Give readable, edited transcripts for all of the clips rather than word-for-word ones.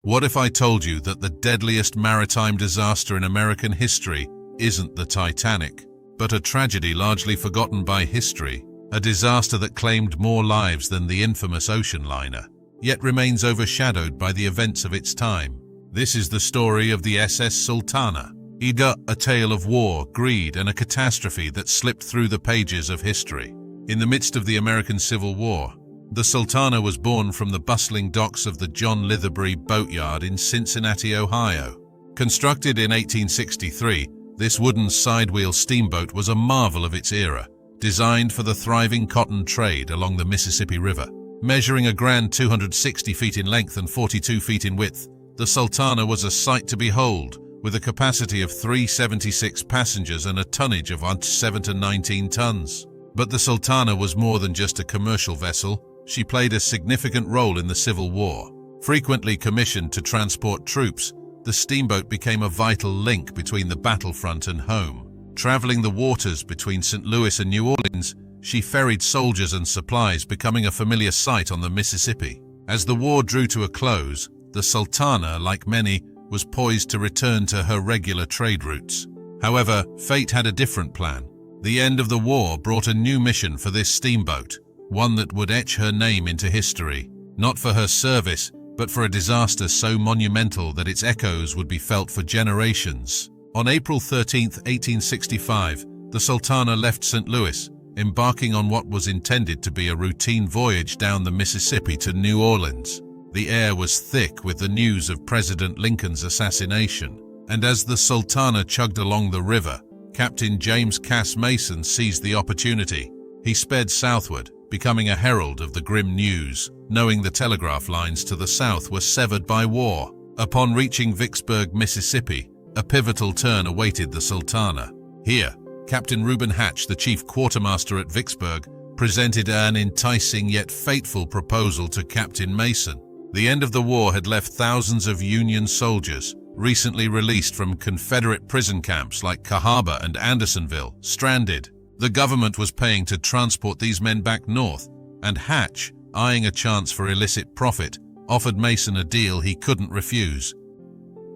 What if I told you that the deadliest maritime disaster in American history isn't the Titanic, but a tragedy largely forgotten by history, a disaster that claimed more lives than the infamous ocean liner, yet remains overshadowed by the events of its time? This is the story of the SS Sultana, a tale of war, greed, and a catastrophe that slipped through the pages of history. In the midst of the American Civil War, the Sultana was born from the bustling docks of the John Litherbary Boatyard in Cincinnati, Ohio. Constructed in 1863, this wooden sidewheel steamboat was a marvel of its era, designed for the thriving cotton trade along the Mississippi River. Measuring a grand 260 feet in length and 42 feet in width, the Sultana was a sight to behold, with a capacity of 376 passengers and a tonnage of 7 to 19 tons. But the Sultana was more than just a commercial vessel. She played a significant role in the Civil War. Frequently commissioned to transport troops, the steamboat became a vital link between the battlefront and home. Traveling the waters between St. Louis and New Orleans, she ferried soldiers and supplies, becoming a familiar sight on the Mississippi. As the war drew to a close, the Sultana, like many, was poised to return to her regular trade routes. However, fate had a different plan. The end of the war brought a new mission for this steamboat, one that would etch her name into history, not for her service, but for a disaster so monumental that its echoes would be felt for generations. On April 13, 1865, the Sultana left St. Louis, embarking on what was intended to be a routine voyage down the Mississippi to New Orleans. The air was thick with the news of President Lincoln's assassination, and as the Sultana chugged along the river, Captain James Cass Mason seized the opportunity. He sped southward, becoming a herald of the grim news, knowing the telegraph lines to the south were severed by war. Upon reaching Vicksburg, Mississippi, a pivotal turn awaited the Sultana. Here, Captain Reuben Hatch, the chief quartermaster at Vicksburg, presented an enticing yet fateful proposal to Captain Mason. The end of the war had left thousands of Union soldiers, recently released from Confederate prison camps like Cahaba and Andersonville, stranded. The government was paying to transport these men back north, and Hatch, eyeing a chance for illicit profit, offered Mason a deal he couldn't refuse.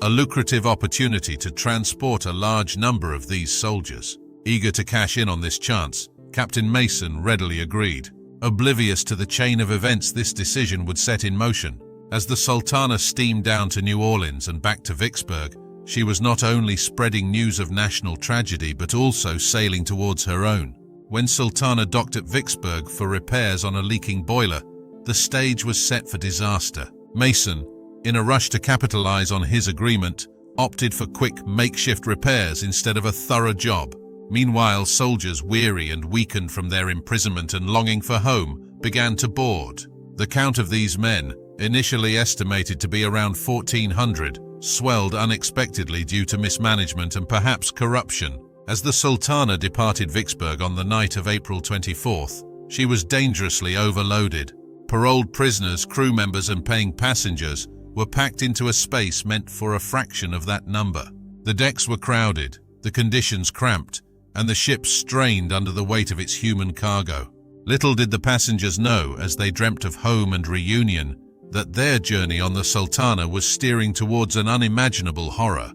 A lucrative opportunity to transport a large number of these soldiers. Eager to cash in on this chance, Captain Mason readily agreed. Oblivious to the chain of events this decision would set in motion, as the Sultana steamed down to New Orleans and back to Vicksburg, she was not only spreading news of national tragedy but also sailing towards her own. When Sultana docked at Vicksburg for repairs on a leaking boiler, the stage was set for disaster. Mason, in a rush to capitalize on his agreement, opted for quick makeshift repairs instead of a thorough job. Meanwhile, soldiers, weary and weakened from their imprisonment and longing for home, began to board. The count of these men, initially estimated to be around 1,400, swelled unexpectedly due to mismanagement and perhaps corruption. As the Sultana departed Vicksburg on the night of April 24th, she was dangerously overloaded. Paroled prisoners, crew members and paying passengers were packed into a space meant for a fraction of that number. The decks were crowded, the conditions cramped, and the ship strained under the weight of its human cargo. Little did the passengers know, as they dreamt of home and reunion, that their journey on the Sultana was steering towards an unimaginable horror.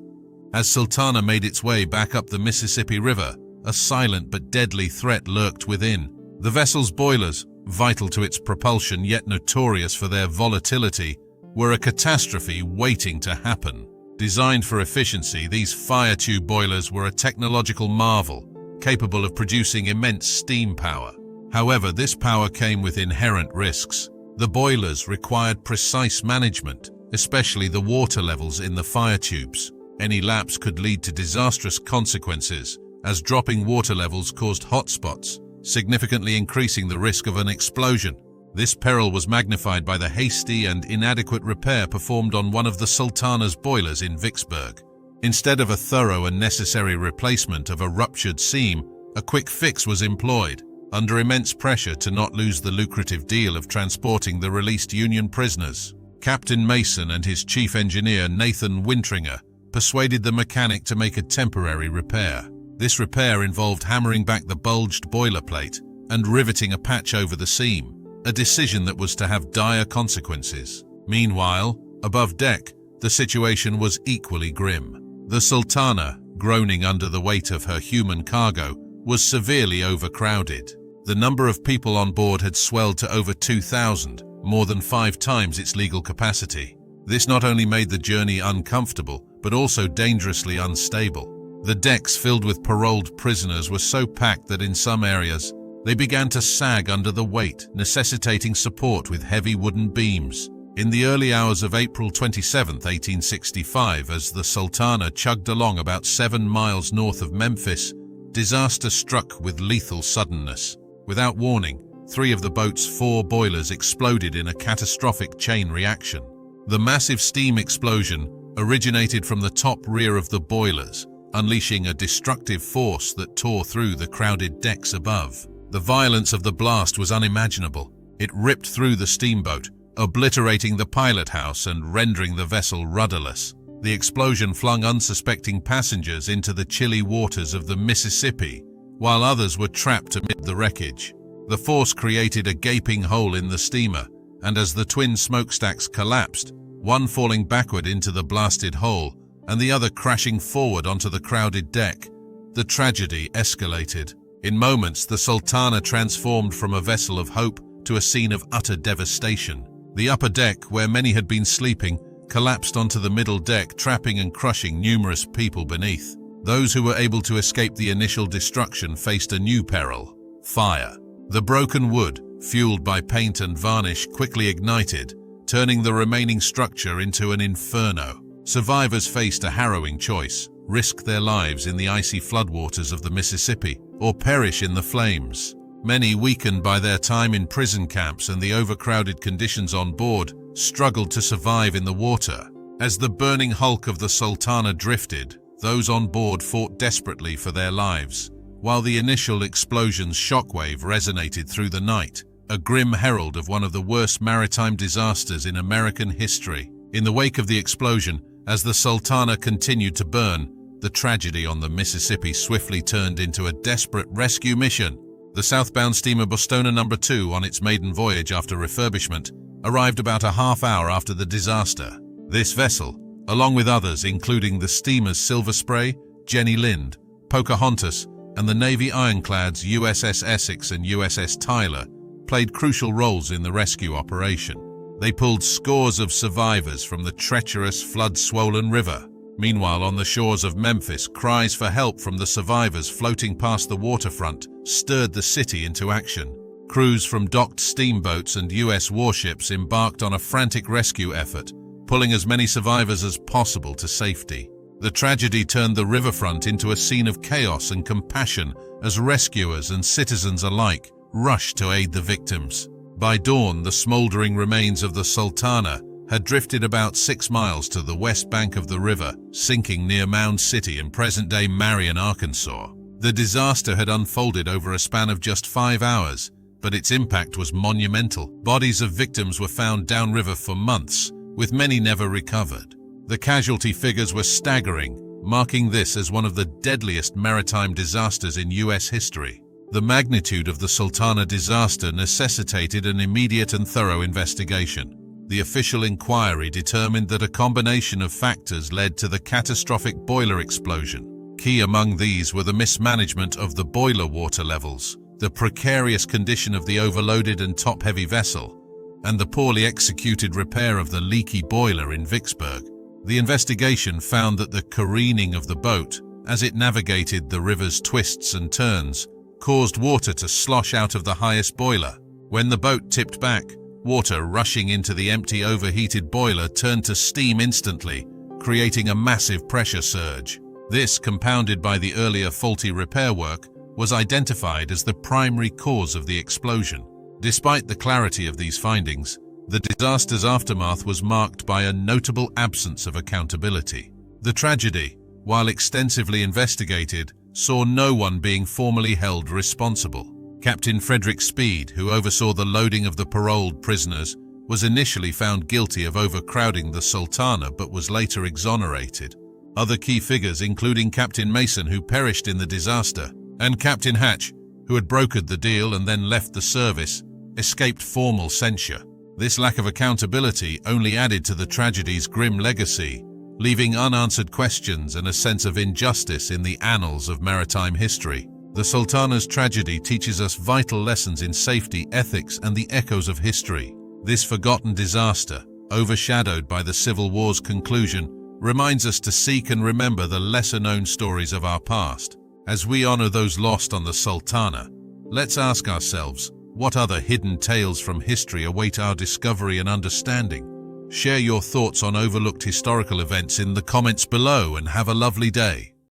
As Sultana made its way back up the Mississippi River, a silent but deadly threat lurked within. The vessel's boilers, vital to its propulsion yet notorious for their volatility, were a catastrophe waiting to happen. Designed for efficiency, these fire tube boilers were a technological marvel, capable of producing immense steam power. However, this power came with inherent risks. The boilers required precise management, especially the water levels in the fire tubes. Any lapse could lead to disastrous consequences, as dropping water levels caused hotspots, significantly increasing the risk of an explosion. This peril was magnified by the hasty and inadequate repair performed on one of the Sultana's boilers in Vicksburg. Instead of a thorough and necessary replacement of a ruptured seam, a quick fix was employed. Under immense pressure to not lose the lucrative deal of transporting the released Union prisoners, Captain Mason and his chief engineer Nathan Wintringer persuaded the mechanic to make a temporary repair. This repair involved hammering back the bulged boiler plate and riveting a patch over the seam, a decision that was to have dire consequences. Meanwhile, above deck, the situation was equally grim. The Sultana, groaning under the weight of her human cargo, was severely overcrowded. The number of people on board had swelled to over 2,000, more than 5 times its legal capacity. This not only made the journey uncomfortable, but also dangerously unstable. The decks filled with paroled prisoners were so packed that in some areas, they began to sag under the weight, necessitating support with heavy wooden beams. In the early hours of April 27, 1865, as the Sultana chugged along about 7 miles north of Memphis, disaster struck with lethal suddenness. Without warning, 3 of the boat's 4 boilers exploded in a catastrophic chain reaction. The massive steam explosion originated from the top rear of the boilers, unleashing a destructive force that tore through the crowded decks above. The violence of the blast was unimaginable. It ripped through the steamboat, obliterating the pilot house and rendering the vessel rudderless. The explosion flung unsuspecting passengers into the chilly waters of the Mississippi, while others were trapped amid the wreckage. The force created a gaping hole in the steamer, and as the twin smokestacks collapsed, one falling backward into the blasted hole and the other crashing forward onto the crowded deck, the tragedy escalated. In moments, the Sultana transformed from a vessel of hope to a scene of utter devastation. The upper deck, where many had been sleeping, collapsed onto the middle deck, trapping and crushing numerous people beneath. Those who were able to escape the initial destruction faced a new peril: fire. The broken wood, fueled by paint and varnish, quickly ignited, turning the remaining structure into an inferno. Survivors faced a harrowing choice: risk their lives in the icy floodwaters of the Mississippi, or perish in the flames. Many, weakened by their time in prison camps and the overcrowded conditions on board, struggled to survive in the water. As the burning hulk of the Sultana drifted, those on board fought desperately for their lives. While the initial explosion's shockwave resonated through the night, a grim herald of one of the worst maritime disasters in American history. In the wake of the explosion, as the Sultana continued to burn, the tragedy on the Mississippi swiftly turned into a desperate rescue mission. The southbound steamer Bostona No. 2, on its maiden voyage after refurbishment, arrived about a half hour after the disaster. This vessel, along with others including the steamers Silver Spray, Jenny Lind, Pocahontas, and the Navy ironclads USS Essex and USS Tyler, played crucial roles in the rescue operation. They pulled scores of survivors from the treacherous, flood-swollen river. Meanwhile, on the shores of Memphis, cries for help from the survivors floating past the waterfront stirred the city into action. Crews from docked steamboats and U.S. warships embarked on a frantic rescue effort, pulling as many survivors as possible to safety. The tragedy turned the riverfront into a scene of chaos and compassion as rescuers and citizens alike rushed to aid the victims. By dawn, the smoldering remains of the Sultana had drifted about 6 miles to the west bank of the river, sinking near Mound City in present-day Marion, Arkansas. The disaster had unfolded over a span of just 5 hours, but its impact was monumental. Bodies of victims were found downriver for months, with many never recovered. The casualty figures were staggering, marking this as one of the deadliest maritime disasters in U.S. history. The magnitude of the Sultana disaster necessitated an immediate and thorough investigation. The official inquiry determined that a combination of factors led to the catastrophic boiler explosion. Key among these were the mismanagement of the boiler water levels, the precarious condition of the overloaded and top-heavy vessel, and the poorly executed repair of the leaky boiler in Vicksburg. The investigation found that the careening of the boat, as it navigated the river's twists and turns, caused water to slosh out of the highest boiler. When the boat tipped back, water rushing into the empty overheated boiler turned to steam instantly, creating a massive pressure surge. This, compounded by the earlier faulty repair work, was identified as the primary cause of the explosion. Despite the clarity of these findings, the disaster's aftermath was marked by a notable absence of accountability. The tragedy, while extensively investigated, saw no one being formally held responsible. Captain Frederick Speed, who oversaw the loading of the paroled prisoners, was initially found guilty of overcrowding the Sultana but was later exonerated. Other key figures, including Captain Mason, who perished in the disaster, and Captain Hatch, who had brokered the deal and then left the service, escaped formal censure. This lack of accountability only added to the tragedy's grim legacy, leaving unanswered questions and a sense of injustice in the annals of maritime history. The Sultana's tragedy teaches us vital lessons in safety, ethics, and the echoes of history. This forgotten disaster, overshadowed by the Civil War's conclusion, reminds us to seek and remember the lesser-known stories of our past. As we honor those lost on the Sultana, let's ask ourselves, what other hidden tales from history await our discovery and understanding? Share your thoughts on overlooked historical events in the comments below and have a lovely day.